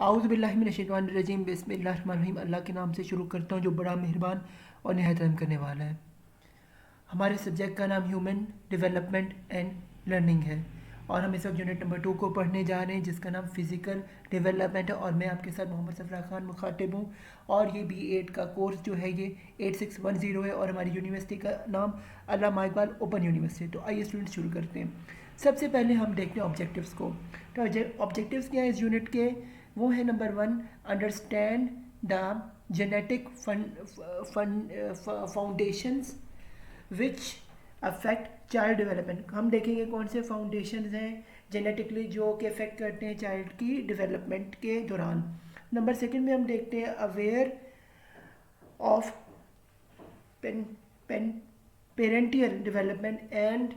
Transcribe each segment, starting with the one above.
आउज़ बिल्लाहि मिनश्शैतानिर्रजीम बिस्मिल्लाहिर्रहमानिर्रहीम। अल्लाह के नाम से शुरू करता हूँ जो बड़ा मेहरबान और नहायत रहम करने वाला है। हमारे सब्जेक्ट का नाम ह्यूमन डेवलपमेंट एंड लर्निंग है और हम इस वक्त यूनिट नंबर 2 को पढ़ने जा रहे हैं जिसका नाम फ़िज़िकल डेवलपमेंट है और मैं आपके साथ मोहम्मद सफ़रा खान मुखातिब हूँ। और ये B.Ed का कोर्स जो है ये 8610 है और हमारी यूनिवर्सिटी का नाम अल्लामा इकबाल ओपन यूनिवर्सिटी। तो आइए स्टूडेंट्स शुरू करते हैं। सबसे पहले हम देखते हैं ऑब्जेक्टिव्स को। तो ऑब्जेक्टिव्स क्या है इस यूनिट के? वो है number 1, understand the genetic foundations which affect child development. हम देखेंगे कौन से फाउंडेशन हैं जेनेटिकली जो कि अफेक्ट करते हैं चाइल्ड की डेवलपमेंट के दौरान। नंबर 2 में हम देखते हैं aware of parental development and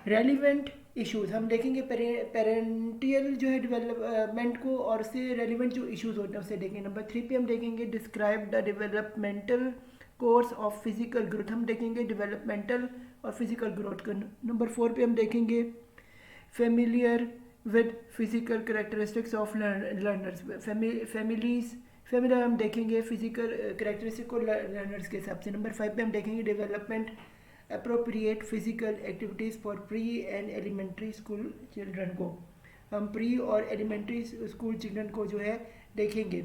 relevant issues. हम देखेंगे पेरेंटियल जो है डेवलपमेंट को और उससे रेलिवेंट जो इश्यूज होते हैं उसे देखेंगे। नंबर 3 पे हम देखेंगे describe the developmental course of physical growth. हम देखेंगे डेवलपमेंटल और फिजिकल ग्रोथ का। नंबर 4 पे हम देखेंगे familiar with physical characteristics of learners. Familiar हम देखेंगे फिजिकल करेक्टरिस्टिक को लर्नर्स के हिसाब से। नंबर 5 पे हम देखेंगे development appropriate physical activities for pre and elementary school children को। हम प्री और एलिमेंट्री स्कूल चिल्ड्रन को जो है देखेंगे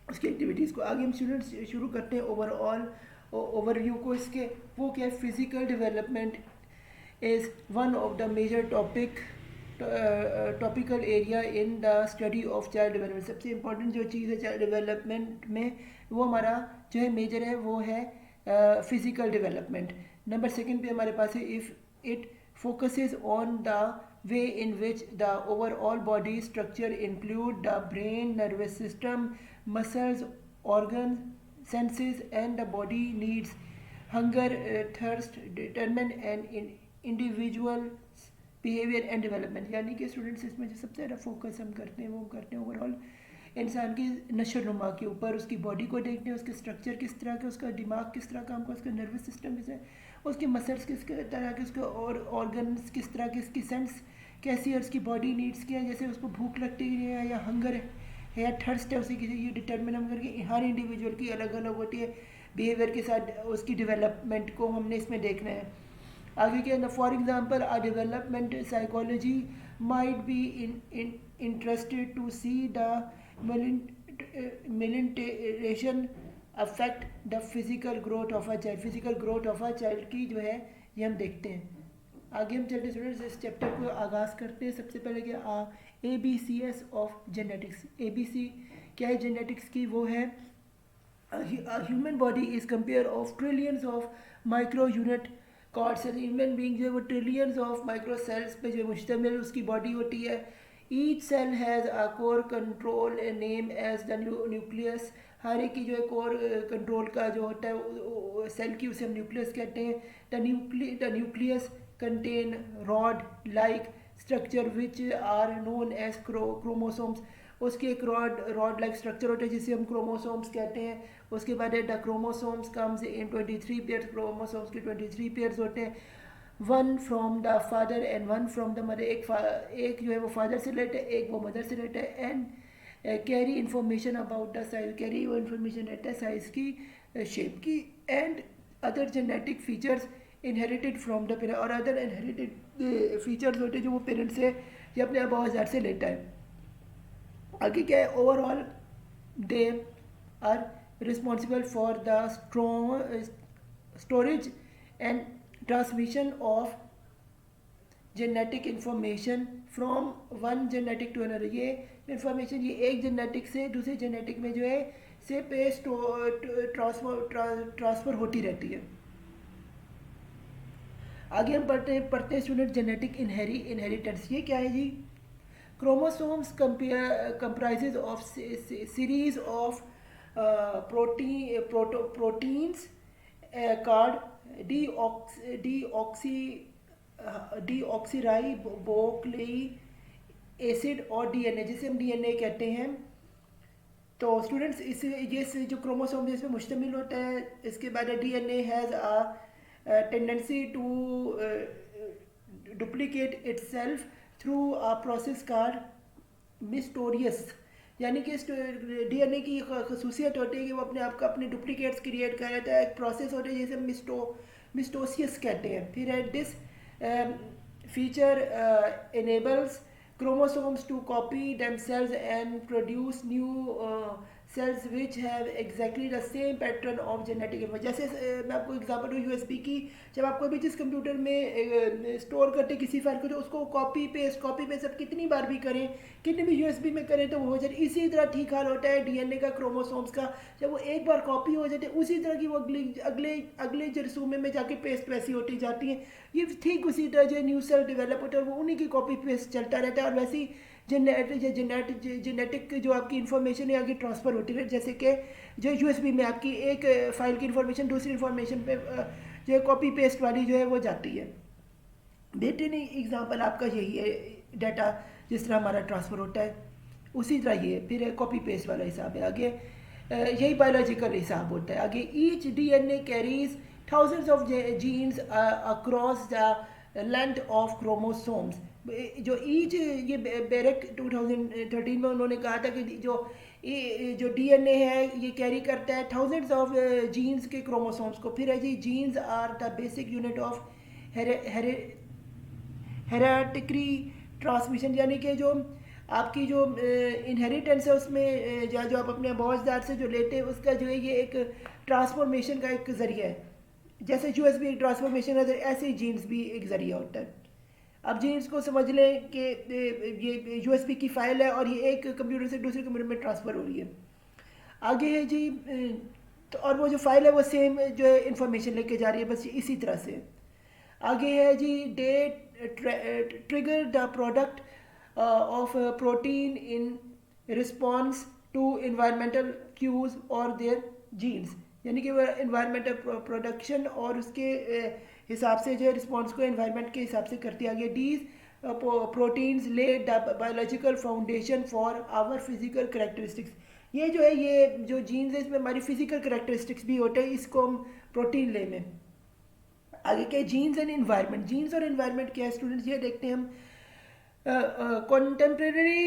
उसकी एक्टिविटीज़ को। आगे हम स्टूडेंट्स शुरू करते हैं ओवरऑल ओवरव्यू को इसके। वो क्या है? Physical development is one of the major topical area in the study of child development. सबसे इंपॉर्टेंट जो चीज़ है चाइल्ड डेवलपमेंट में वो हमारा जो है मेजर है वो है फिजिकल डेवलपमेंट। नंबर 2 पे हमारे पास है if it focuses on the way in which the overall body structure include the brain, nervous system, muscles, organ, senses and the body needs hunger, thirst, determine and individual behaviour and development. यानी कि students इसमें जो सबसे ज़्यादा focus हम करते हैं वो करते हैं ओवरऑल इंसान की नशर नुमा के ऊपर। उसकी बॉडी को देखते हैं, उसके स्ट्रक्चर किस तरह का, उसका दिमाग किस तरह काम का, उसका नर्वस सिस्टम किस है, उसके मसल्स किस तरह के, उसके और ऑर्गन्स किस तरह के, उसकी सेंस कैसी है, उसकी बॉडी नीड्स क्या है, जैसे उसको भूख लगती है या हंगर है या थर्स्ट है उसी की, ये डिटर्मिन हम करके हर इंडिविजुअल की अलग अलग होती है बिहेवियर के साथ उसकी डेवलपमेंट को हमने इसमें देखना है। आगे क्या है? For example a development psychology might be interested to see the militation affect the physical growth of a child. Physical growth of a child की जो है ये हम देखते हैं। आगे हम चलते स्टूडेंट्स इस चैप्टर को आगाज़ करते हैं। सबसे पहले क्या ABCs ऑफ जेनेटिक्स। ABC क्या है जेनेटिक्स की? वो है human body is compare of trillions of micro unit cords. Human being जो है वो ट्रिलियंस ऑफ माइक्रो सेल्स पे जो मुश्तमिल उसकी बॉडी होती है। Each cell has a core control name as the nucleus. हर एक की जो है कोर कंट्रोल का जो होता है सेल की उसे हम न्यूक्लियस कहते हैं। The nucleus contain rod like structure which are known as chromosomes. उसके एक रॉड लाइक स्ट्रक्चर होता है जिसे हम क्रोमोसोम्स कहते हैं। उसके बाद the chromosomes comes in 23 pairs. Chromosomes के 23 पेयर्स होते हैं, one from the father and one from the mother. एक जो है वो फादर से रिलेटेड है, एक वो मदर से रिलेटेड है। And carry information about the size, carry वो इंफॉर्मेशन रहता है साइज की, शेप की। And other genetic features inherited from the parent. और अदर इनहेरिटेड फीचर्स होते हैं जो वो पेरेंट से या अपने आबा अजदाद से लेता है। आगे क्या है? Overall they are responsible for the storage and transmission of genetic information from one genetic to another. ये इंफॉर्मेशन ये एक जेनेटिक से दूसरे जेनेटिक में जो है से पे ट्रांसफ़र होती रहती है। आगे हम पढ़ते हैं स्टूडेंट जेनेटिक इनहेरिटेंस। ये क्या है जी? Chromosomes comprises of series of proteins called deoxyribonucleic acid और DNA, जिसे हम DNA कहते हैं। तो स्टूडेंट्स इस ये जो क्रोमोसोम जिसमें मुश्तमिल होता है, इसके बाद DNA has a tendency to duplicate itself through a process called mysterious, यानी कि डीएनए की खसूसियत होती है कि वो अपने आप का अपने डुप्लीकेट्स क्रिएट कर लेता है, एक प्रोसेस होती है जिसे मिस्टोसियस कहते हैं। फिर है this feature enables chromosomes to copy themselves and produce new cells which have exactly the same pattern of genetic information। जैसे मैं आपको एग्जांपल दूँ यूएसबी की, जब आप कोई भी चीज़ कंप्यूटर में स्टोर करते किसी फाइल को, तो उसको कॉपी पेस्ट आप कितनी बार भी करें, कितनी भी यूएसबी में करें तो वो हो जाए। इसी तरह ठीक हाल होता है डीएनए का, क्रोमोसोम्स का, जब वो एक बार कॉपी हो जाते हैं उसी तरह की वो अगले अगले जरसूमे में जाके पेस्ट वैसी होती जाती हैं। ये ठीक उसी तरह जो न्यू सेल डेवलप होता है वो उन्हीं की कॉपी पेस्ट चलता रहता है, और वैसी जेनेटिक जो आपकी इन्फॉर्मेशन है आगे ट्रांसफ़र होती है। जैसे कि जो यूएसबी में आपकी एक फाइल की इन्फॉर्मेशन दूसरी इन्फॉर्मेशन पे जो है कॉपी पेस्ट वाली जो है वो जाती है। बेहतरीन एग्जांपल आपका यही है, डाटा जिस तरह हमारा ट्रांसफ़र होता है उसी तरह ये फिर कॉपी पेस्ट वाला हिसाब है। आगे यही बायोलॉजिकल हिसाब होता है। आगे each DNA carries thousands of genes across the length of chromosomes। जो ईच ये बेरेक 2013 में उन्होंने कहा था कि जो डीएनए है ये कैरी करता है थाउजेंड्स ऑफ जीन्स के क्रोमोसोम्स को। फिर है जी genes are the basic unit of hereditary transmission, यानी कि जो आपकी जो इनहेरिटेंस है उसमें जो आप अपने अबॉजदार से जो लेते हैं उसका जो है ये एक ट्रांसफॉर्मेशन का एक ज़रिया है। जैसे यूएसबी एक ट्रांसफॉर्मेशन है, ऐसे ही जीन्स भी एक ज़रिया होता है। अब जीन्स को समझ लें कि ये यूएसबी की फ़ाइल है और ये एक कंप्यूटर से दूसरे कंप्यूटर में ट्रांसफ़र हो रही है। आगे है जी तो और वो जो फाइल है वो सेम जो है इंफॉर्मेशन लेके जा रही है, बस इसी तरह से। आगे है जी they trigger the product of protein in response to environmental cues और देयर जीन्स, यानी कि वह इन्वायरमेंटल प्रोडक्शन और उसके हिसाब से जो है रिस्पॉन्स को इन्वायरमेंट के हिसाब से करती है। आगे these proteins lay the biological foundation for our physical characteristics. ये जो है ये जो जीन्स है इसमें हमारी फिजिकल करेक्टरिस्टिक्स भी होते हैं, इसको हम प्रोटीन ले में। आगे क्या जीन्स एंड इन्वायरमेंट, जीन्स और इन्वायरमेंट क्या है स्टूडेंट्स, ये देखते हैं हम। Contemporary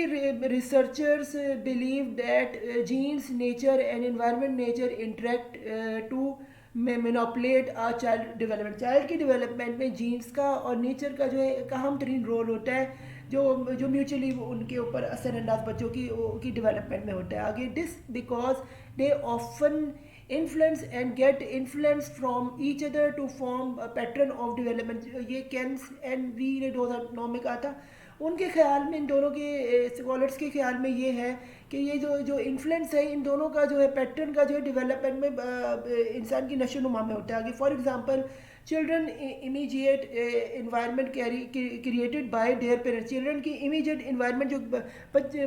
researchers believe that genes, nature and environment nature interact to manipulate a child development। Child की डेवलपमेंट में जीन्स का और नेचर का जो है एक अहम तरीन रोल होता है, जो म्यूचुअली उनके ऊपर असरअंदाज बच्चों की डेवलपमेंट में होता है। आगे this because they often influence and get influence from each other to form pattern of development. ये केन्स एंड वी ने 2009 में कहा था। उनके ख्याल में, इन दोनों के स्कॉलर्स के ख्याल में ये है कि ये जो इन्फ्लुएंस है इन दोनों का जो है पैटर्न का जो है डेवलपमेंट में इंसान की नशोनुमा में होता है। आगे for example children immediate environment created by their parents, children की इमीजिएट इन्वायरमेंट जो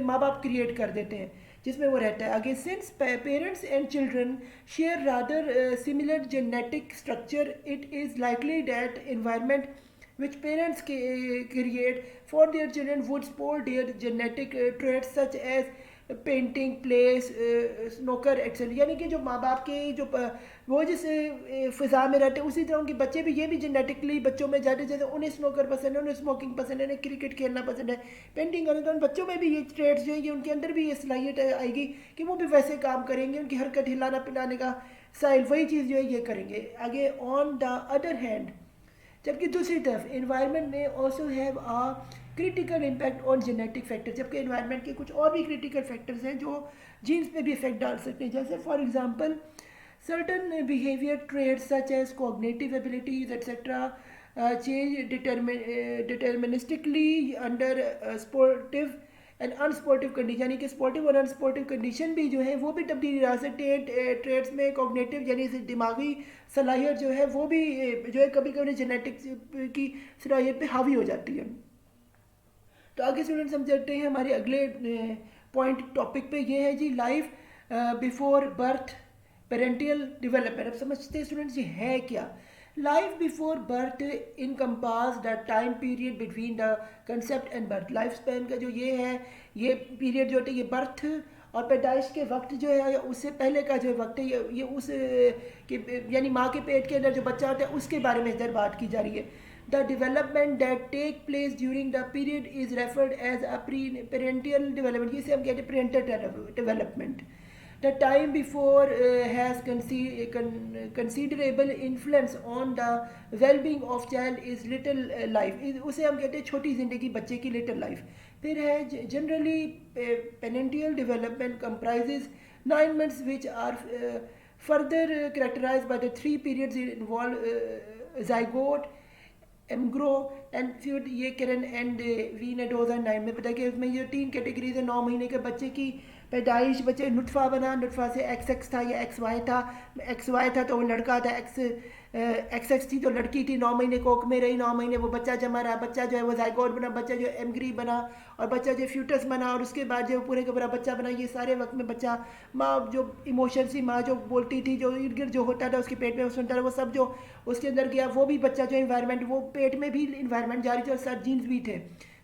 माँ बाप क्रिएट कर देते हैं जिसमें वो रहता है। आगे since parents and children share rather similar genetic structure, it is likely that environment which parents create for their children would spoil their genetic traits such as painting, place, snooker excel. यानी कि जो माँ बाप के जो वो जिस फ़िज़ा में रहते हैं उसी तरह उनके बच्चे भी, ये भी जेनेटिकली बच्चों में जाते, जैसे उन्हें स्नोकर पसंद है, उन्हें स्मोकिंग पसंद है, उन्हें क्रिकेट खेलना पसंद है, पेंटिंग करना, तो उन बच्चों में भी ये ट्रेड्स जो है ये उनके अंदर भी ये सलाहियत आएगी कि वो भी वैसे काम करेंगे, उनकी हरकत हिलाना पिलाने का स्टाइल वही चीज़ जो है ये करेंगे। आगे ऑन द अदर हैंड, जबकि दूसरी तरफ इन्वायरमेंट में also have a critical impact on genetic factors, जबकि इन्वायरमेंट के कुछ और भी क्रिटिकल फैक्टर्स हैं जो जीन्स पे भी इफेक्ट डाल सकते हैं। जैसे for example certain behaviour traits such as cognitive abilities etcetera change deterministically under sportive and unsportive condition, यानी कि स्पोर्टिव और अनस्पोर्टिव कंडीशन भी जो है वो भी तब्दीली ला सकते हैं ट्रेड्स में। कॉग्निटिव यानी दिमागी सलाहियत जो है वो भी जो है कभी कभी जेनेटिक्स की सलाहियत पे हावी हो जाती है। तो आगे स्टूडेंट समझते हैं हमारे अगले पॉइंट टॉपिक पे, ये है जी life before birth prenatal development. अब समझते हैं स्टूडेंट्स ये है क्या। Life before birth encompass the time period between the concept and birth. Life span का जो ये है, ये पीरियड जो होता है ये बर्थ और पैदाइश के वक्त जो है उससे पहले का जो वक्त है ये उस यानी माँ के पेट के अंदर जो बच्चा होता है उसके बारे में इधर बात की जा रही है। The development that take place during the period is referred as a parental development. जिसे हम कहते हैं parental development. The time before has considerable influence on the well-being of child is little life. उसे हम कहते हैं छोटी ज़िंदगी बच्चे की little life. फिर है generally parental development comprises 9 months which are further characterized by the 3 periods involve zygote, एमग्रो and फिर ये किरण एंड वी ने 2009 में पता कि उसमें ये 3 कैटेगरीज है 9 महीने के बच्चे की पैदाइश, बच्चे नुतफ़ा बना, नुतफ़ा से एक्स था या एक्स वाई था तो वो लड़का था, एक्स थी तो लड़की थी, 9 महीने कोख में रही, 9 महीने वो बच्चा जमा रहा, बच्चा जो है वो जाइगोट बना, बच्चा जो एमग्री बना और बच्चा जो फ्यूटस बना और उसके बाद जो पूरे का पूरा बच्चा बना। ये सारे वक्त में बच्चा माँ जो इमोशन सी माँ जो बोलती थी, जो इर्द गिर्द जो होता था उसके पेट में सुनता था, वो सब जो उसके अंदर गया वो भी बच्चा जो इन्वायरमेंट, वो पेट में भी इन्वायरमेंट जारी थी और साथ जीन्स भी थे,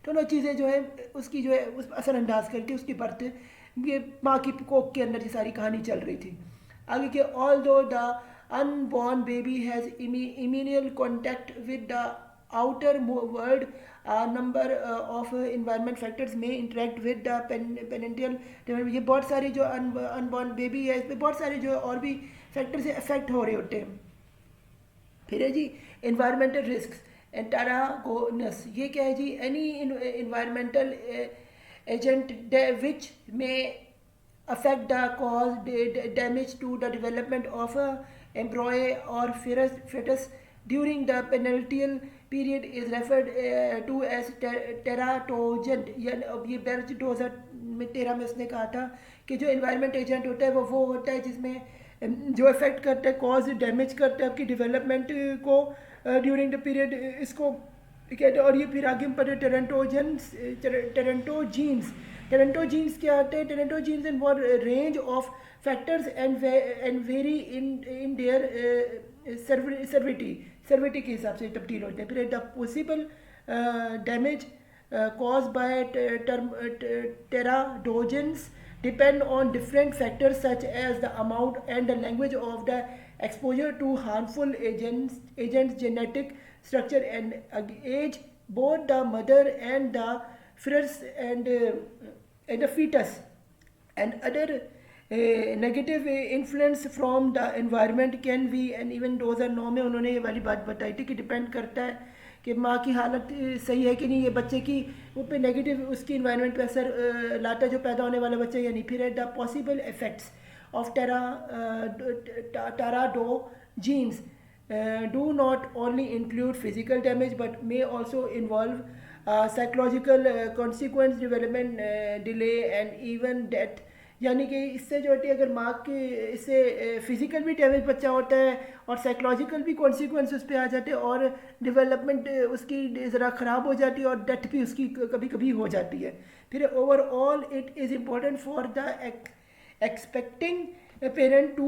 दोनों चीज़ें जो है उसकी जो है उस असरअंदाज करके उसकी बर्थ ये माँ की कोख के अंदर ये सारी कहानी चल रही थी। आगे के although the unborn baby has minimal contact with the outer world, number of environment factors में इंटरेक्ट विद द पेरेंटियल। ये बहुत सारी जो अनबॉर्न बेबी है इसमें बहुत सारे जो और भी फैक्टर से अफेक्ट हो रहे होते हैं। फिर है जी इन्वायरमेंटल रिस्क एंटारागोनस, ये क्या है जी, any environmental agent which may affect the cause damage to the development of a embryo or fetus during the penultial period is referred to as teratogen. अब ये बेर्ज 2013 में उसने कहा था कि जो इन्वायरमेंट एजेंट होता है वो होता है जिसमें जो इफेक्ट करता है, कॉज डैमेज करता है आपकी डेवलपमेंट को ड्यूरिंग द पीरियड, इसको कहते हैं। और ये फिर आगे हम पढ़े टेरेंटो जीन्स क्या आते हैं। Teratogens involve range of factors and vary in their severity के हिसाब से तब्दील होते हैं। फिर the possible damage caused by teratogens depend on different factors such as the amount and the language of the exposure to harmful agents, genetic structure and age, both the mother and the fetus and the fetus, and other negative influence from the environment can be, and even 2009 में उन्होंने ये वाली बात बताई थी कि depend करता है कि माँ की हालत सही है कि नहीं, ये बच्चे की वो पे नेगेटिव उसकी इन्वायरमेंट पे असर लाता जो पैदा होने वाला बच्चा या नहीं। फिर the possible effects of teratogens do not only include physical damage but may also involve psychological consequence, development delay and even death। यानी कि इससे जो होती है अगर माँ के इससे फिज़िकल भी डैमेज बच्चा होता है और साइकोलॉजिकल भी कॉन्सिक्वेंस उस पर आ जाते हैं और डेवलपमेंट उसकी ज़रा ख़राब हो जाती है और डेथ भी उसकी कभी कभी हो जाती है। फिर overall it is important for the expecting parent to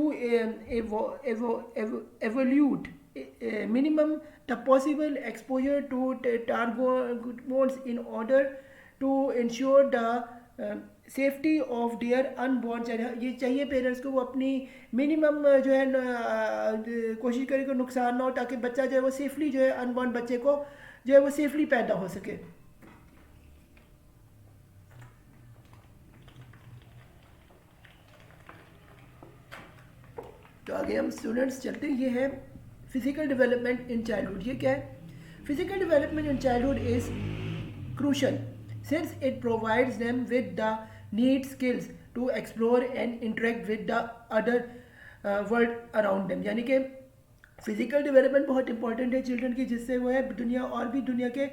evolute minimum the possible exposure to hormones in order to ensure the safety of their unborn child। ये चाहिए पेरेंट्स को वो अपनी मिनिमम जो है कोशिश करें कि नुकसान ना हो ताकि बच्चा जो है वो सेफली जो है अनबॉर्न बच्चे को जो है वो सेफली पैदा हो सके। तो आगे हम स्टूडेंट्स चलते हैं। ये है फिजिकल डेवलपमेंट इन चाइल्डहुड। ये क्या है? Physical development in childhood is crucial since it provides them with the need skills to explore and interact with the other world around them. यानी कि फिजिकल डेवलपमेंट बहुत इंपॉर्टेंट है children की, जिससे वो है दुनिया और भी दुनिया के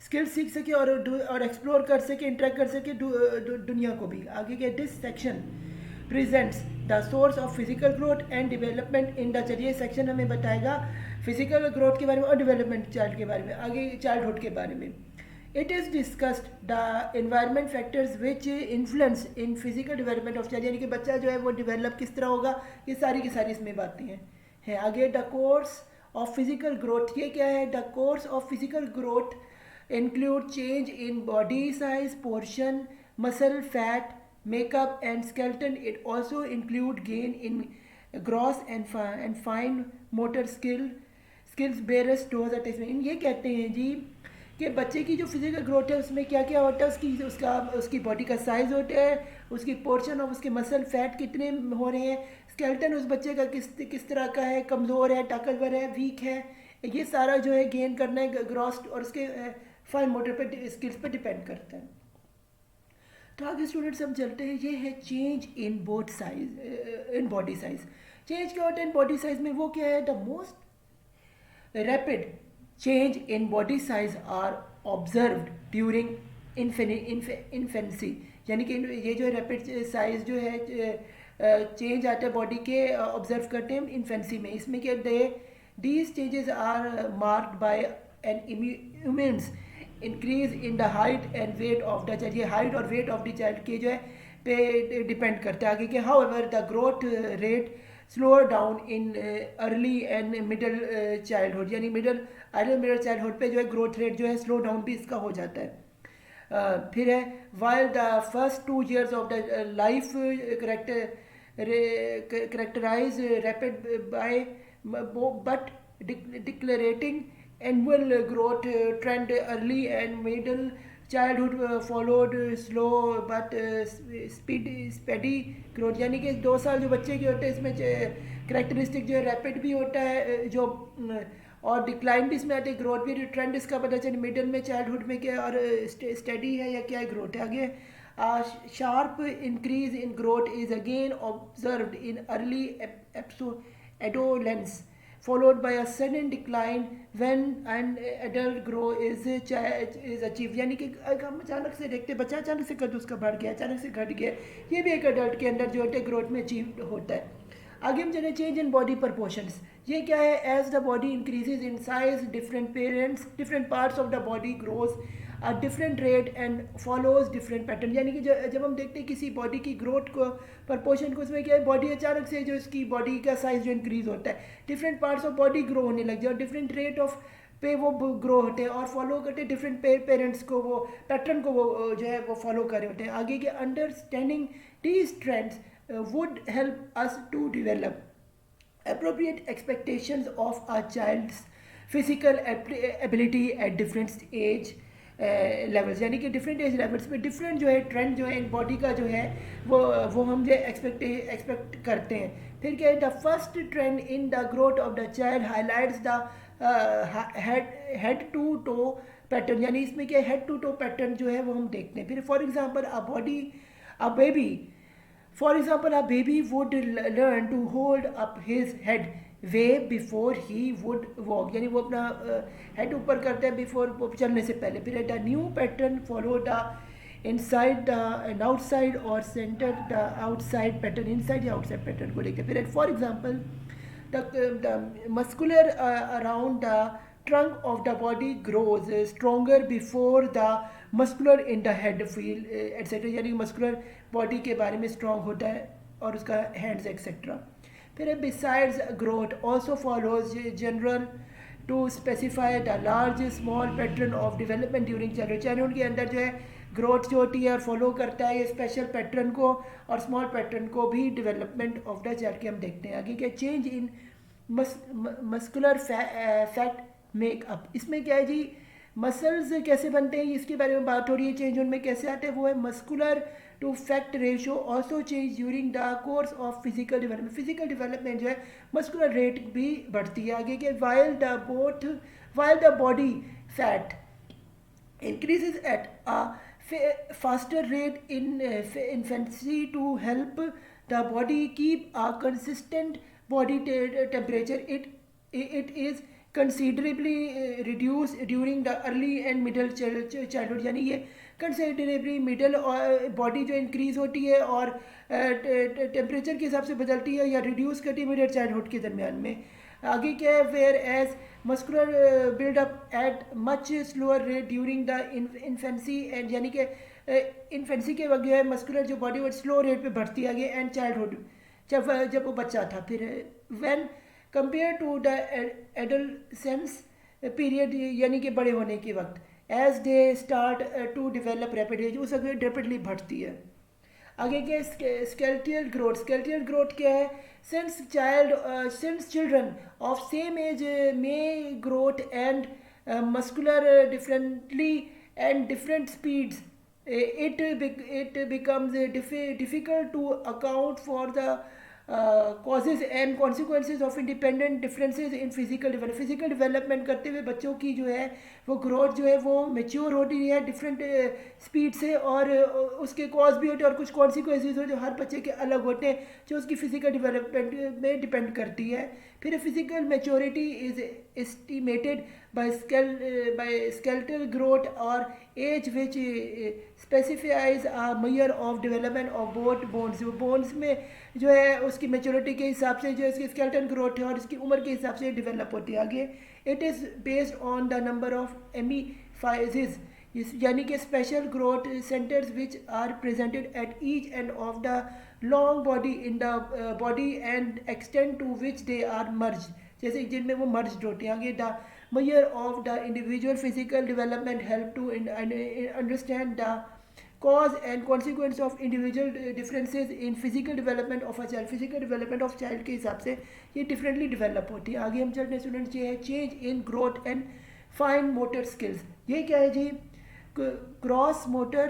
स्किल्स सीख सके और एक्सप्लोर कर सके, इंटरेक्ट कर सके दुनिया को भी। आगे के this section presents the source of physical growth and development in the. चलिए सेक्शन हमें बताएगा फिजिकल ग्रोथ के बारे में और डेवलपमेंट चाइल्ड के बारे में, आगे चाइल्डहुड के बारे में। It is discussed the environment factors which influence in physical development of child, यानी कि बच्चा जो है वो डेवलप किस तरह होगा, ये सारी की सारी इसमें बातें हैं। आगे the course of physical growth. ये क्या है? The course of physical growth include change in body size, portion, muscle, fat, makeup and skeleton. It also include gain in gross and fine motor skills skills bears towards attachment. ये कहते हैं जी कि बच्चे की जो फिजिकल ग्रोथ है उसमें क्या क्या होता है, उसकी बॉडी का साइज़ होता है, उसकी पोर्शन और उसके मसल फैट कितने हो रहे हैं, स्केलेटन उस बच्चे का किस तरह का है, कमज़ोर है, ताकतवर है, वीक है, ये सारा जो है गेन करना है ग्रॉस और उसके फाइन मोटर पे स्किल्स पे डिपेंड करता है। तो आगे स्टूडेंट्स हम चलते हैं, ये है change in both size in body size. Change क्या होता है इन बॉडी साइज में, वो क्या है, the most rapid change in body size are observed during infancy, यानी कि ये जो रैपिड साइज जो है चेंज आता है बॉडी के ऑब्जर्व करते हैं इन्फेंसी में। इसमें क्या these changes are marked by an immense increase in the height and weight of the child. ये हाइट और वेट ऑफ द चाइल्ड के जो है पे डिपेंड करता है आगे के। However the growth rate slower down in early and middle childhood, यानी मिडल चाइल्डहुड पे जो है ग्रोथ रेट जो है स्लो डाउन भी इसका हो जाता है। फिर है while the first 2 years of the life characterise rapid by but decelerating annual growth trend early and middle childhood followed slow but speedy growth, यानी कि 2 साल जो बच्चे के होते हैं इसमें करेक्टरिस्टिक जो है रैपिड भी होता है जो और डिक्लाइन भी इसमें आते हैं, ग्रोथ भी ट्रेंड इसका पता चले मिडिल में चाइल्डहुड में क्या और स्टडी है या क्या है ग्रोथ है। आगे sharp increase in growth is again observed in early adolescence followed by a sudden decline when an adult growth is achieved, यानी कि हम अचानक से देखते बच्चा अचानक से कद उसका बढ़ गया, अचानक से घट गया, ये भी एक अडल्ट के अंदर जो है ग्रोथ में अचीव होता है। आगे हम चले चेंज इन बॉडी प्रपोर्शंस। ये क्या है, as the body increases in size different parts of the body grows a different rate and follows different pattern, यानी कि जब हम देखते हैं किसी बॉडी की ग्रोथ को प्रपोर्शन को, उसमें क्या है बॉडी अचानक से जो इसकी बॉडी का साइज जो इंक्रीज होता है, different parts of body grow होने लग जाए और डिफरेंट रेट ऑफ पे वो ग्रो होते हैं और फॉलो करते हैं डिफरेंट पेरेंट्स को, वो पैटर्न को वो जो है वो फॉलो कर रहे होते हैं। आगे के understanding these trends would help us to develop appropriate expectations of a child's physical ability at different age levels, यानी कि डिफरेंट एज लेवल्स में डिफरेंट जो है ट्रेंड जो है इन बॉडी का जो है वो हम जो एक्सपेक्ट करते हैं। फिर क्या है, the first trend in the growth of the child highlights the head to toe pattern, यानी इसमें क्या हेड टू टो पैटर्न जो है वो हम देखते हैं। फिर for example a baby would learn to hold up his head way before he would walk, यानी वो अपना हेड ऊपर करता है बिफोर चलने से पहले। फिर the new pattern follow the inside and outside और centre the outside pattern, inside या आउटसाइड पैटर्न को देखते हैं। फिर for example the muscular around the trunk of the body grows stronger before the muscular in the head feel etc, यानी muscular body के बारे में स्ट्रॉन्ग होता है और उसका हैंड्स एक्सेट्रा। फिर besides growth also follows general to specify the large small pattern of development during childhood के अंदर जो है ग्रोथ जो होती है और फॉलो करता है ये स्पेशल पैटर्न को और स्मॉल पैटर्न को भी डेवलपमेंट ऑफ द चाइल्ड के हम देखते हैं। आगे क्या change in muscular fat makeup, इसमें क्या है जी मसल्स कैसे बनते हैं इसके बारे में बात हो रही है। चेंज उनमें कैसे आते हैं वो है muscular to fat ratio also change during the course of physical development. Physical development जो है मस्कुलर रेट भी बढ़ती है। आगे के while the body fat increases at a faster rate in infancy to help the body keep a consistent body temperature, it is considerably reduce during the early and middle childhood, यानी ये considerably middle body जो increase होती है और temperature के हिसाब से बदलती है या रिड्यूस करती है मिडल चाइल्डहुड के दरमियान में। आगे क्या है, where as muscular buildup at much slower rate during the infancy and, यानी कि इन्फेंसी के वक्त जो है मस्कुलर जो बॉडी वो स्लो रेट पे बढ़ती है आगे एंड चाइल्डहुड जब वो बच्चा था। फिर when compare to the adolescence period, यानी कि बड़े होने के वक्त, as they start to develop rapidly, उस वक्त रैपिडली बढ़ती है। आगे क्या है स्केलेटल ग्रोथ क्या है, since children of same age may growth and muscular differently and different speeds, it becomes difficult to account for the causes and consequences of independent differences in physical development करते हुए बच्चों की जो है वो growth जो है वो मेच्योर हो रही है डिफरेंट स्पीड से, और उसके कॉज भी होते हैं और कुछ कॉन्सिक्वेंसेज हो जो हर बच्चे के अलग होते हैं जो उसकी फिजिकल डेवलपमेंट में डिपेंड करती है. फिर physical maturity is estimated by skeletal growth or age which specifies a measure of development of both bones. Bones में जो है उसकी मेच्योरिटी के हिसाब से जो इसकी स्केलेटन ग्रोथ है और इसकी उम्र के हिसाब से डेवलप होती है आगे. It is based on the number of epiphyses, यानी कि special growth centres which are presented at each end of the long body in the body and extend to which they are merge, जैसे जिनमें वो merge होते हैं. आगे the measure of the individual physical development help to understand the cause and consequence of individual differences in physical development of a child. physical development of child के हिसाब से ये differently develop होती है. आगे हम चलते हैं स्टूडेंट्स, ये है change in growth and fine motor skills. ये क्या है जी, gross motor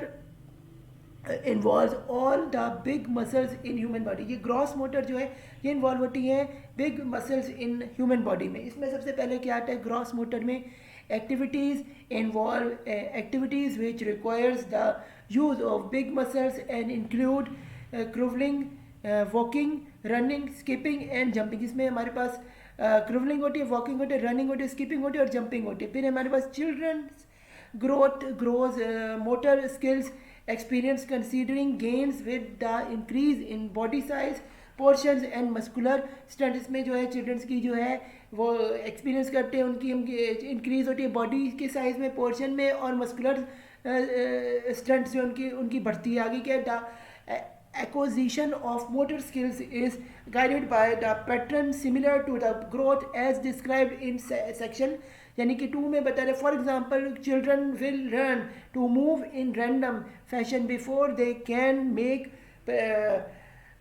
involve all the big muscles in human body. ये ग्रॉस मोटर जो है ये इन्वॉल्व होती है big muscles in human body में. इसमें सबसे पहले क्या आता है ग्रॉस मोटर में, activities involve activities which requires the use of big muscles and include crawling, walking, running, skipping and jumping. इसमें हमारे पास क्रूवलिंग होती है, वॉकिंग होती है, रनिंग होती है, स्किपिंग होती है और जंपिंग होती है. फिर हमारे पास children's gross motor skills experience considering gains with the increase in body size, portions and muscular strength. इसमें जो है चिल्ड्रंस की जो है वो एक्सपीरियंस करते हैं, उनकी इंक्रीज होती है बॉडी के साइज में, पोर्शन में और मस्कुलर स्ट्रेंथ जो उनकी बढ़ती है. आगे क्या the acquisition of motor skills is guided by the pattern similar to the growth as described in section, यानी कि 2 में बता रहे. For example children will learn to move in random fashion before they can make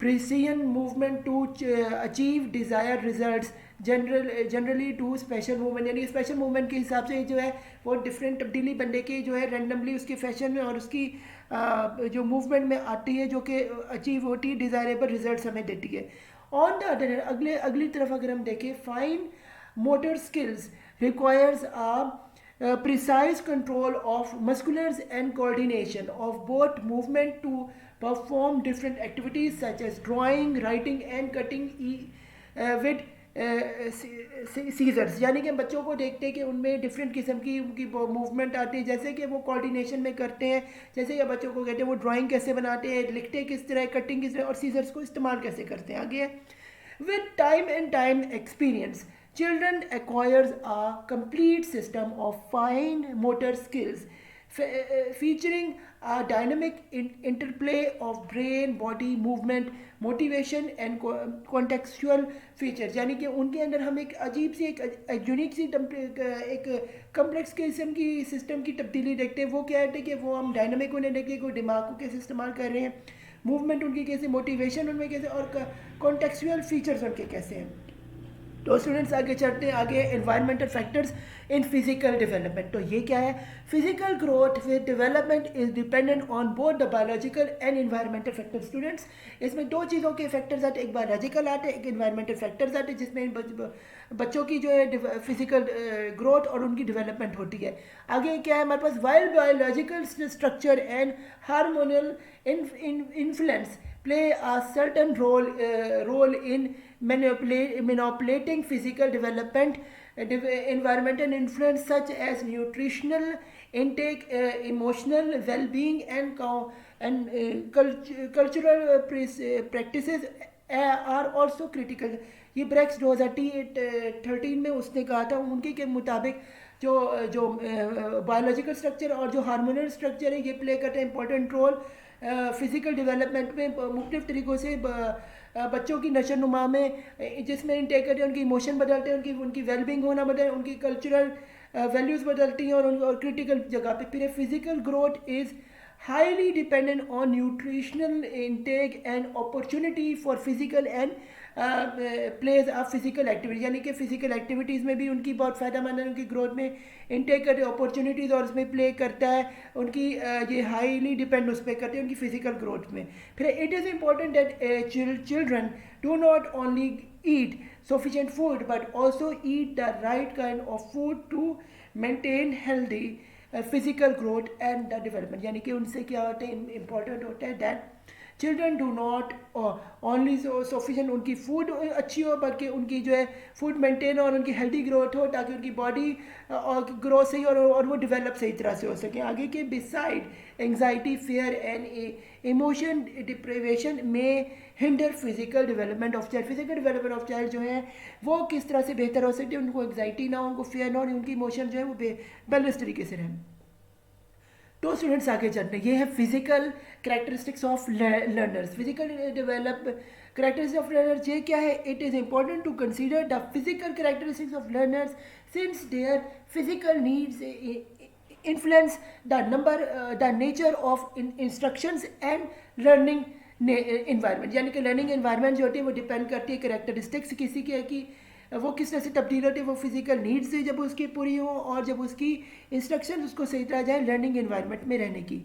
precision movement to achieve desire results, generally to special movement, यानी special movement के हिसाब से जो है वो डिफरेंट तब्दीली बंदे की जो है रैंडमली उसके फैशन में और उसकी जो मूवमेंट में आती है जो कि अचीव होती है, डिज़ायरेबल रिजल्ट हमें देती है. ऑन द अदर हैंड अगली तरफ अगर हम देखें, fine motor skills requires a precise control of muscles and coordination of both movement to perform different activities such as drawing, writing and cutting with scissors. यानी कि बच्चों को देखते हैं कि उनमें डिफरेंट किस्म की उनकी मूवमेंट आती है, जैसे कि वो कोऑर्डिनेशन में करते हैं, जैसे कि बच्चों को कहते हैं वो ड्राइंग कैसे बनाते हैं, लिखते किस तरह, कटिंग किस तरह और सीजर्स को इस्तेमाल कैसे करते हैं. आगे with time and time experience children acquires a complete system of fine motor skills featuring a dynamic interplay of brain body movement motivation and contextual features. यानी कि उनके अंदर हम एक अजीब सी एक यूनिक सी एक कम्प्लेक्स किस्म की सिस्टम की तब्दीली देखते हैं. वो क्या है कि वो हम डायनामिक उन्हें देखते हैं कि दिमाग को कैसे इस्तेमाल कर रहे हैं, मूवमेंट उनकी कैसे, मोटिवेशन उनमें कैसे और कॉन्टेक्चुअल फीचर्स उनके कैसे हैं. तो स्टूडेंट्स आगे चलते हैं, आगे environmental factors in physical development. तो ये क्या है, physical growth with development is dependent on both the biological and environmental factors. Students इसमें 2 चीज़ों के फैक्टर्स आते हैं, एक बायोलॉजिकल आते हैं, एक एनवायरमेंटल फैक्टर्स आते हैं, जिसमें बच्चों की जो है फिजिकल ग्रोथ और उनकी डेवलपमेंट होती है. आगे क्या है हमारे पास, while biological structure and hormonal influence play a certain role in manipulating physical development. Environmental influence such as nutritional intake, emotional well-being and cultural practices are also critical. ये ब्रेक्स 2013 में उसने कहा था, उनके के मुताबिक जो बायोलॉजिकल स्ट्रक्चर और जो हार्मोनल स्ट्रक्चर है ये प्ले करते हैं इंपॉर्टेंट रोल फिज़िकल डेवलपमेंट में मुख्तलिफ़ तरीक़ों से बच्चों की नशोनुमा में, जिसमें इनटेक करते हैं उनकी इमोशन बदलते हैं, उनकी वेलबींग होना बदलते हैं, उनकी कल्चरल वैल्यूज़ बदलती हैं और क्रिटिकल जगह पे. फिर physical growth is highly dependent on nutritional intake and opportunity for physical and plays of physical activity, यानी कि फिजिकल एक्टिविटीज़ में भी उनकी बहुत फ़ायदेमंद है, उनकी ग्रोथ में इनटेक करते अपॉर्चुनिटीज़ और उसमें प्ले करता है, उनकी ये हाईली डिपेंड उस पर करते हैं उनकी फिजिकल ग्रोथ में. फिर it is important that children do not only eat sufficient food but also eat the right kind of food to maintain healthy physical growth and the development. यानी कि उनसे क्या होता है, इम्पॉर्टेंट होता है that children do not only sufficient उनकी food अच्छी हो, बल्कि उनकी जो है फूड मेंटेन और उनकी हेल्दी ग्रोथ हो, ताकि उनकी बॉडी और ग्रोथ सही और वो डेवलप सही तरह से हो सके. आगे के beside anxiety, fear and emotion deprivation में hinder physical development of child. Physical development of child जो है वो किस तरह से बेहतर हो सकती है, उनको एंग्जाइटी ना हो, उनको फियर ना हो, उनकी इमोशन जो है वो बैलेंस तरीके से रहें. तो स्टूडेंट्स आगे चलते हैं, ये है physical characteristics of learners. Physical develop characteristics of learners ये क्या है? It is important to consider the physical characteristics of learners since their physical needs influence the nature of instructions and learning environment. यानी कि learning environment जो होती है वो depend करती है कैरेक्टरिस्टिक्स किसी के कि वो किस तरह से तब्दील होती है, वो फिजिकल नीड्स से जब उसकी पूरी हो और जब उसकी इंस्ट्रक्शन उसको सही तरह जाए लर्निंग एनवायरनमेंट में रहने की.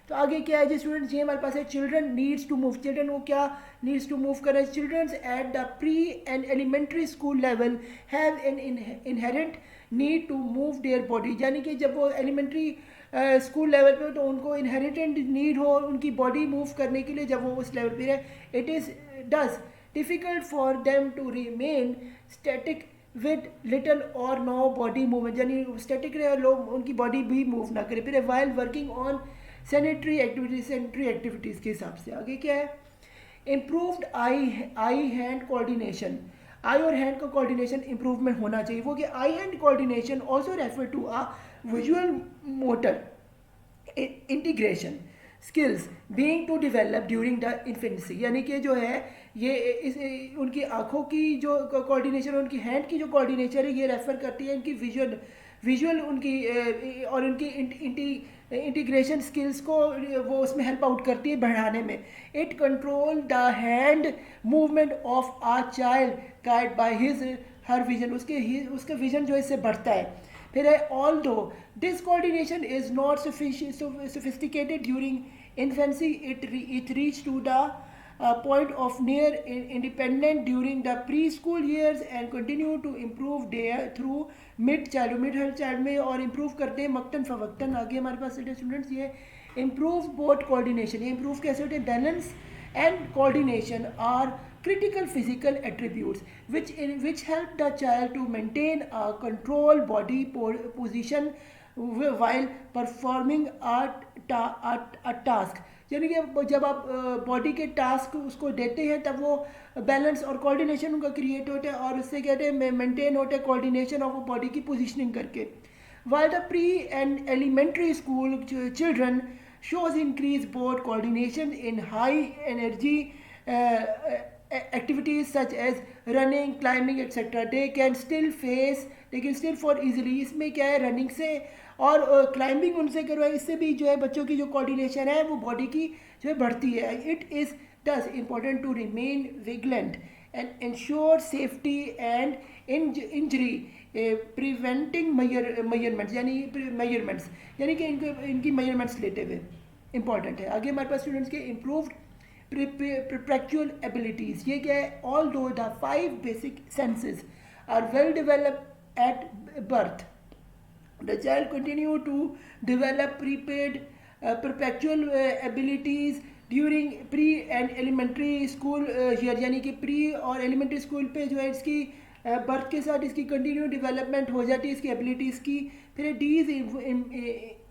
तो आगे क्या है जी स्टूडेंट्स, ये हमारे पास है children needs to move. Children वो क्या नीड्स टू मूव करें? Childrens at the pre and elementary school level have an inherent need to move their body. यानी कि जब वो एलिमेंट्री स्कूल लेवल पे हो तो उनको इनहेरिटेंट नीड हो उनकी बॉडी मूव करने के लिए. जब वो उस लेवल पे रहे, it is does difficult for them to remain static with little और नो बॉडी मूवमेंट. यानी स्टैटिक रहे और लोग उनकी बॉडी भी मूव ना करे. फिर while working on sanitary activities के हिसाब से. आगे क्या है? Improved eye hand coordination. Eye और हैंड का कोऑर्डिनेशन इंप्रूवमेंट होना चाहिए. वो कि eye hand coordination also refer to a visual motor integration skills being to develop during the infancy. यानी कि जो है ये उनकी आँखों की जो कोऑर्डिनेशन, उनकी हैंड की जो कोऑर्डिनेशन है, ये रेफर करती है इनकी विजुअल उनकी और उनकी इंटीग्रेशन स्किल्स को वो उसमें हेल्प आउट करती है बढ़ाने में. It control the hand movement of a child guide by his her vision. उसका विजन जो इससे बढ़ता है. फिर है although this coordination is not sophisticated during infancy, it reach to the point of near independent during the preschool years and continue to improve there through mid child में और improve करते हैं मक्तन फवक्तन. आगे हमारे पास स्टूडेंट्स ये improve both coordination. ये improve कैसे होते हैं? balance and coordination are critical physical attributes which help the child to maintain a control body position while performing a task. यानी कि जब आप बॉडी के टास्क उसको देते हैं तब वो बैलेंस और कोऑर्डिनेशन उनका क्रिएट होता है और उससे कहते हैं मेंटेन होता है कोऑर्डिनेशन ऑफ बॉडी की पोजीशनिंग करके. While the pre and elementary school children shows increased both coordination in high energy activities such as running, climbing etc. They can still fall easily. इसमें क्या है रनिंग से और climbing उनसे करवाए, इससे भी जो है बच्चों की जो कोऑर्डिनेशन है वो बॉडी की जो है बढ़ती है. It is thus important to remain vigilant and ensure safety and injury preventing measurements. यानी कि इनकी measurements लेते हुए important है. आगे हमारे पास स्टूडेंट्स के improved perpetual abilities. ये क्या है? Although the 5 basic senses are well developed at birth, the child continue to develop perpetual abilities during pre and elementary school year. यानी कि प्री और एलिमेंट्री स्कूल पे जो है इसकी बर्थ के साथ इसकी कंटिन्यू डेवलपमेंट हो जाती है इसकी एबिलिटीज़ की. फिर these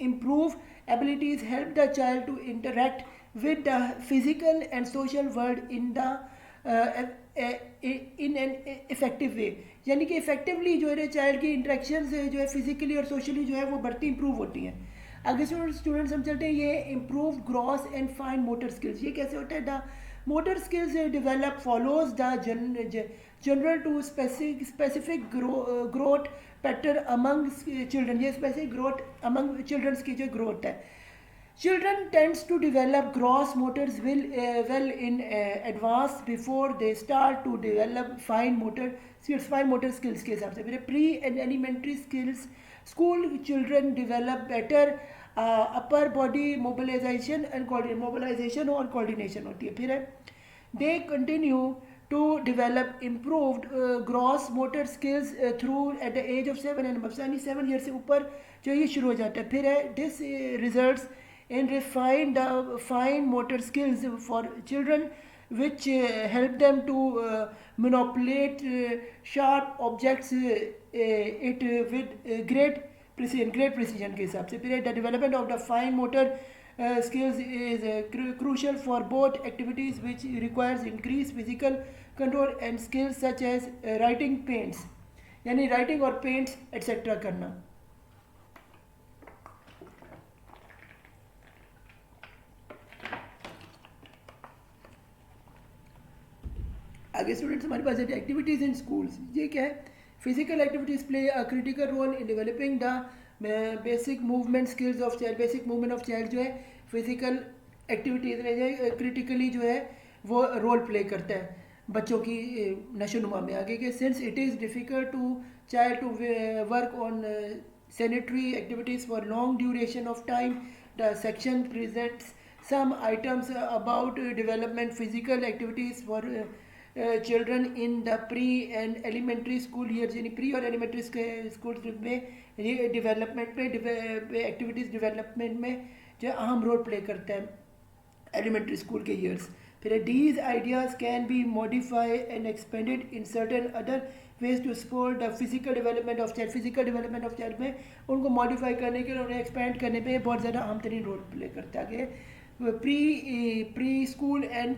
improve abilities help the child to interact with the physical and social world in an effective way. यानी कि इफेक्टिवली जो है चाइल्ड की इंटरेक्शन से जो है फिजिकली और सोशली जो है वो बढ़ती इंप्रूव होती हैं. आगे स्टूडेंट्स हम चलते हैं, ये improve gross and fine motor skills. ये कैसे होता है? The motor skills develop follows the general to specific growth pattern among children. ये स्पेसिफिक ग्रोथ अमंग चिल्ड्रंस की जो ग्रोथ है. Children tends to develop gross motors well in advance before they start to develop fine motor skills. Fine motor skills के हिसाब से मेरे pre and elementary skills school children develop better upper body mobilization and mobilization और coordination होती है. फिर है they continue to develop improved gross motor skills through at the age of 7 and above. यानी 7 years से ऊपर जो ये शुरू हो जाता है. फिर है this results and refine the fine motor skills for children which help them to manipulate sharp objects it with great precision के हिसाब से. फिर the development of the fine motor skills is crucial for both activities which requires increased physical control and skills such as writing paints यानी writing और paints etc करना. आगे students हमारे पास है एक्टिविटीज़ इन स्कूल्स. ये क्या है? Physical activities play a critical role in developing the basic movement skills of child. Basic movement of child जो है फिजिकल एक्टिविटीज़ में जो क्रिटिकली जो है वो रोल प्ले करता है बच्चों की नशोनुमा में. आगे के since it is difficult to child to work on sanitary activities for long duration of time, the section presents some items about development physical activities for children in the pre and elementary school years. यानी pre और elementary school में ये development पे activities development में जो अहम role play करता है एलिमेंट्री स्कूल के ईयर्स. फिर these ideas can be modified and expanded in certain other ways to support the physical development of child. Physical development of child में उनको मॉडिफाई करने के लिए उन्हें एक्सपेंड करने पे बहुत ज़्यादा अहम तरीन रोल प्ले करता है. Pre school and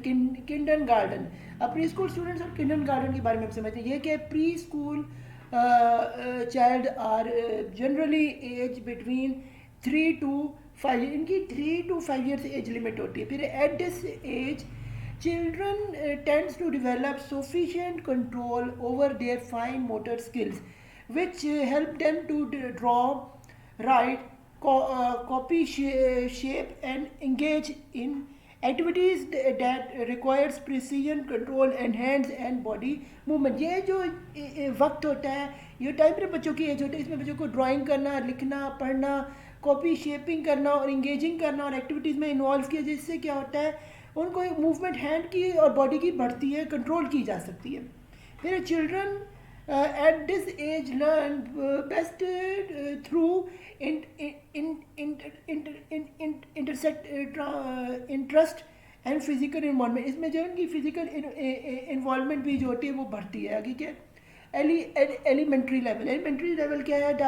kindergarten. अब प्री स्कूल स्टूडेंट्स और किंडर गार्डन के बारे में हम समझते हैं. ये क्या है? Pre school child are generally age between 3 to 5. इनकी 3 to 5 ईयर्स एज लिमिट होती है. फिर at this age children tends to develop sufficient control over their fine motor skills which help them to draw, write, copy, shape and engage in activities that requires precision control and hands and body movement. ये जो वक्त होता है, ये time पे बच्चों की as होती है, इसमें बच्चों को ड्राइंग करना, लिखना, पढ़ना, कॉपी शेपिंग करना और इंगेजिंग करना और एक्टिविटीज़ में इन्वॉल्व किया, जिससे क्या होता है उनको मूवमेंट हैंड की और बॉडी की बढ़ती है, कंट्रोल की जा सकती है. फिर children at this age learn best through interest and physical involvement. इसमें जो उनकी फिजिकल इन्वॉल्वमेंट भी जो होती है वो बढ़ती है. आगे क्या? एलिमेंट्री लेवल क्या है? The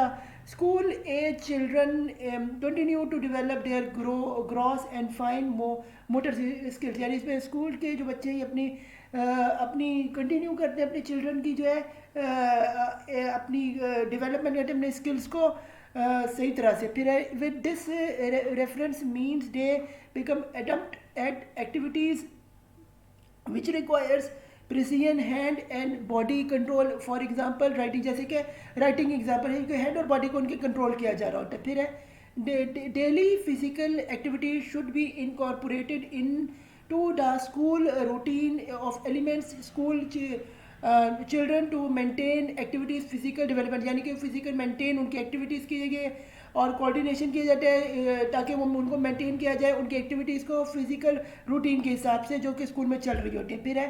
school age children continue to develop their gross and fine motor skills. यानी इसमें स्कूल के जो बच्चे हैं अपनी कंटिन्यू करते हैं अपने चिल्ड्रन की जो है अपनी डेवलपमेंट करते हैं अपने स्किल्स को सही तरह से. फिर with this reference means they become adapt at activities which requires precision hand and body control. For example writing, जैसे कि राइटिंग एग्जांपल है कि हैंड और बॉडी को उनके कंट्रोल किया जा रहा होता है. फिर है daily physical activities should be incorporated into the school routine of elements school children to maintain activities physical development. यानी कि फिजिकल मेंटेन उनकी एक्टिविटीज़ की गई और कोऑर्डिनेशन किया जाता है ताकि वो उनको मेंटेन किया जाए उनकी एक्टिविटीज़ को फिजिकल रूटीन के हिसाब से जो कि स्कूल में चल रही होती है. फिर है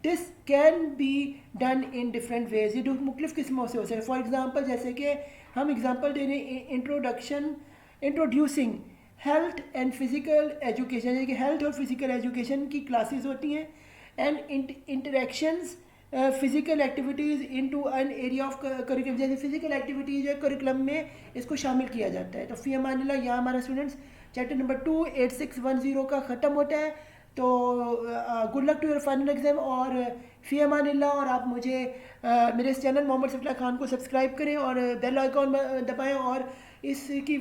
this can be done in different ways. ये मुख्तलिफ किस्मों से हो सकता है. फॉर एग्जांपल जैसे कि हम एग्जांपल दे रहे हैं introducing health and physical education. यानी कि हेल्थ और फिजिकल एजुकेशन की क्लासेस होती हैं and interactions physical activities into an area of curriculum. जैसे फिजिकल एक्टिविटीज़ है करिकुलम में इसको शामिल किया जाता है. तो फ़ी अमानिल्लाह यहाँ हमारा स्टूडेंट्स चैप्टर नंबर 28610 का ख़त्म होता है. तो good luck to your final exam और फ़ी अमानिल्लाह. और आप मुझे मेरे इस चैनल मोहम्मद सफला खान को सब्सक्राइब करें और बेल आइकॉन दबाएं और इसकी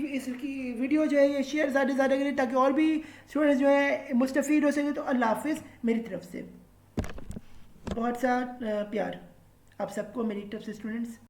वीडियो जो है ये शेयर ज़्यादा से ज़्यादा करें ताकि और भी स्टूडेंट्स जो है मुस्तफ़ीद हो सकें. तो अल्लाह हाफ़िज़ मेरी तरफ से. बहुत सा प्यार आप सबको मेरी तरफ से स्टूडेंट्स.